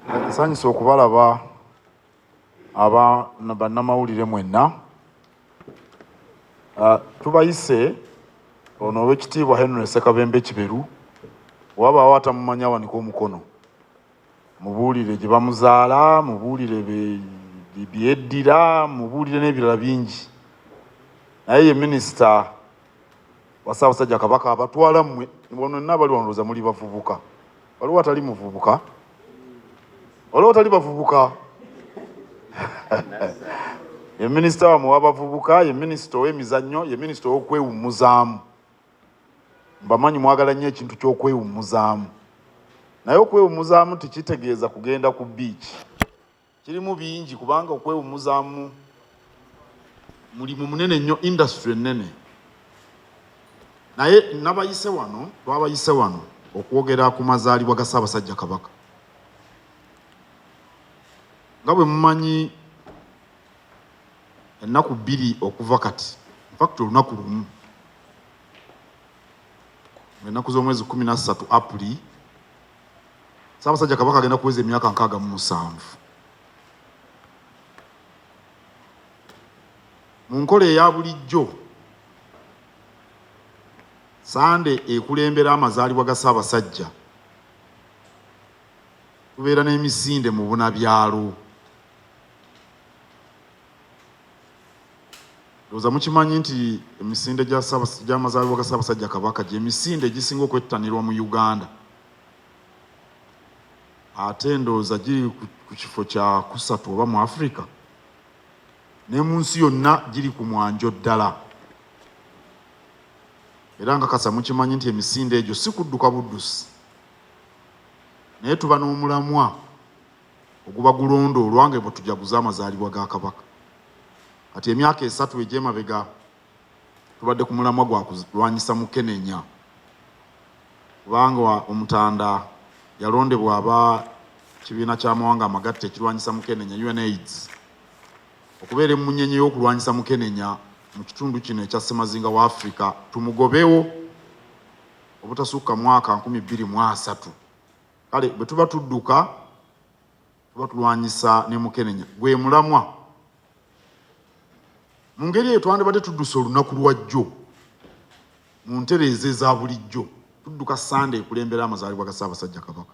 Nsanyusa okubalaba bannamawulire mwenna. Tubayise ono Oweekitiibwa Henry Ssekabembe Kiberu, wabaawo atamumanya awanike omukono, mubuulire gye bamuzaala, mubuulire byeddira, mubuulire n'ebirala bingi. Naye ye minisita wa Ssaabasajja Kabaka abatwala mmwe bonna abali wandoza muli bavubuka. Waliwo atali muvubuka? Waliwo atali bavubuka? Ye minisita wamwe w'abavubuka, ye minisita ow'emizannyo, ye minisita ow'okwewummuzaamu. Mbamanyi mwagala nnyo ekintu ky'okwewummuzaamu. Naye okwewummuzaamu tekitegeeza kugenda ku biiki. Kirimu bingi kubanga okwewummuzaamu mulimu munene nnyo, industry ennene. Naye nabayise wano, twabayise wano okwogera ku mazaalibwa ga Ssaabasajja Kabaka. Nga bwe mumanyi ennaku bbiri okuva kati, infact olunaku lumu, ennaku z'omwezi 13 Apuli, Ssaabasajja Kabaka agenda kuweza emyaka 67. Mu nkola eya bulijjo, Sande ekulembera amazaalibwa ga Ssaabasajja, tubeera n'emisinde mu bunabyalo. Ndowooza mukimanyi nti emisinde gy'amazaalibwa ga Ssaabasajja Kabaka gy'emisinde egisinga okwettanirwa mu Uganda. Ate ndowooza giri ku kifo kya 3 oba mu Africa, ne mu nsi yonna giri ku mwanjo ddala. Era nkakasa mukimanyi nti emisinde egyo si kudduka buddusi, naye tuba n'omulamwa oguba gulondoolwa nga bwe tujaguza amazaalibwa ga Kabaka. Kati emyaka 3 egy'emabega tubadde ku mulamwa gwa kulwanyisa Mukenenya, kubanga Omutanda yalondebwa aba kibiina ky'amawanga amagatte ekirwanyisa Mukenenya, UNAIDS, okubeera emunyenye y'okulwanyisa Mukenenya mu kitundu kino ekya Ssemazinga wa Africa. Tumugobewo obutasukka mwaka 2003. Kale bwe tuba tudduka tuba tulwanyisa ne Mukenenya, gwe mulamwa. Mu ngeri eyo twandibadde tudduse olunaku lwa jjo mu ntereeza eza bulijjo, tudduka Sande ekulembera amazaalibwa ga Ssaabasajja Kabaka.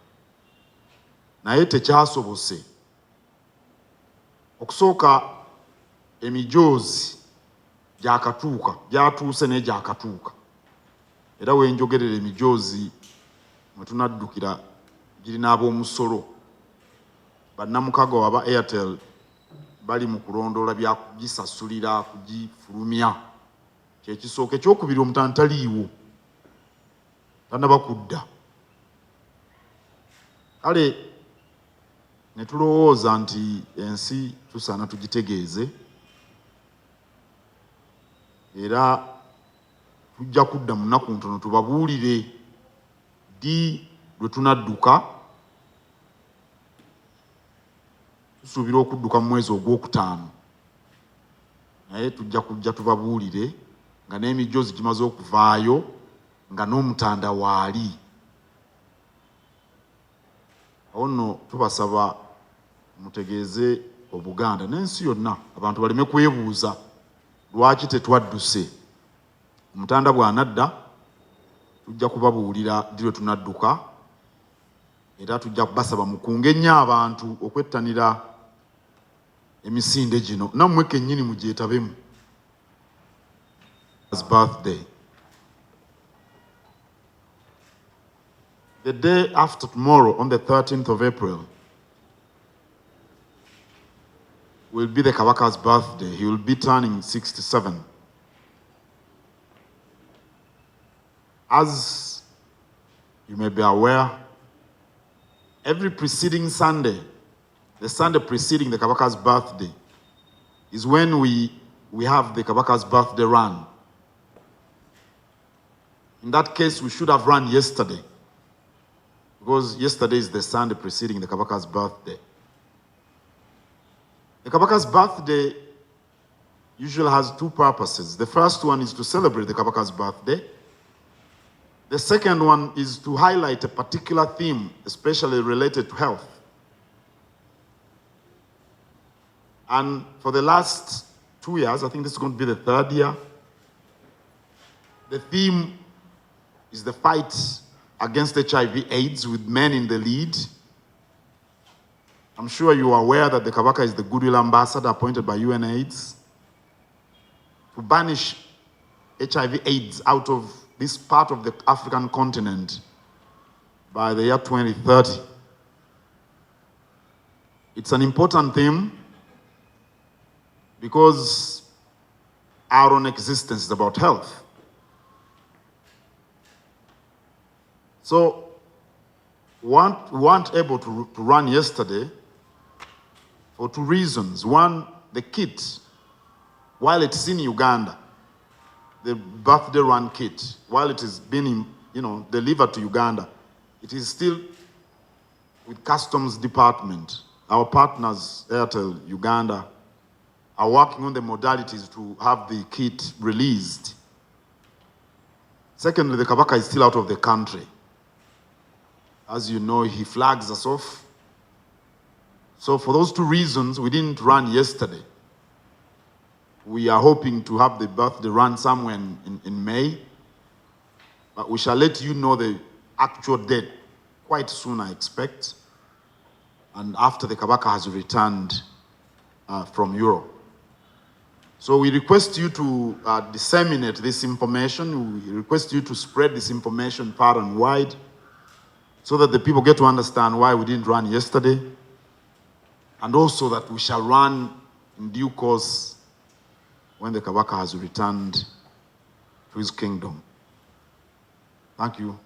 Naye tekyasobose. Okusooka emijoozi gyakatuuka, gyatuuse naye gyakatuuka. Era wenjogerera emijoozi mwe tunaddukira girina ab'omusolo. Bannamukago aba Airtel bali mu kulondoola bya kugisasulira, kugifulumya. Kyekisooka. Ekyokubiri, Omutanda taliiwo, tannaba kudda. Kale ne tulowooza nti ensi tusaana tugitegeeze, era tujja kudda mu nnaku ntono tubabuulire ddi lwe tunadduka. Tusuubira okudduka mu mwezi ogw'okutaano, naye tujja kujja tubabuulire nga n'emijoozi gimaze okuvaayo, nga n'Omutanda waali. Awo nno tubasaba mutegeeze Obuganda n'ensi yonna, abantu baleme kwebuuza lwaki tetwadduse. Omutanda bw'anadda tujja kubabuulira ddi lwe tunadduka, era tujja kubasaba mukunge nnyo abantu okwettanira emisinde gino, nammwe kennyini mugyetabemu. Birthday. The day after tomorrow, on the 13th of April, will be the Kabaka's birthday. He will be turning 67. As you may be aware, every preceding Sunday, the Sunday preceding the Kabaka's birthday, is when we have the Kabaka's birthday run. In that case, we should have run yesterday, because yesterday is the Sunday preceding the Kabaka's birthday. The Kabaka's birthday usually has 2 purposes. The first one is to celebrate the Kabaka's birthday. The second one is to highlight a particular theme, especially related to health. And for the last 2 years, I think this is going to be the 3rd year, the theme is the fight against HIV/AIDS with men in the lead. I'm sure you are aware that the Kabaka is the goodwill ambassador appointed by UNAIDS to banish HIV/AIDS out of this part of the African continent by the year 2030. It's an important theme because our own existence is about health. So we weren't able to run yesterday for 2 reasons. One, the kit, while it's in Uganda, the birthday run kit, while it is being delivered to Uganda, it is still with Customs Department. Our partners, Airtel Uganda, are working on the modalities to have the kit released. Secondly, the Kabaka is still out of the country. As you know, he flags us off. So for those 2 reasons, we didn't run yesterday. We are hoping to have the birthday run somewhere in May, but we shall let you know the actual date quite soon, I expect, and after the Kabaka has returned from Europe. So we request you to disseminate this information. We request you to spread this information far and wide so that the people get to understand why we didn't run yesterday, and also that we shall run in due course when the Kabaka has returned to his kingdom. Thank you.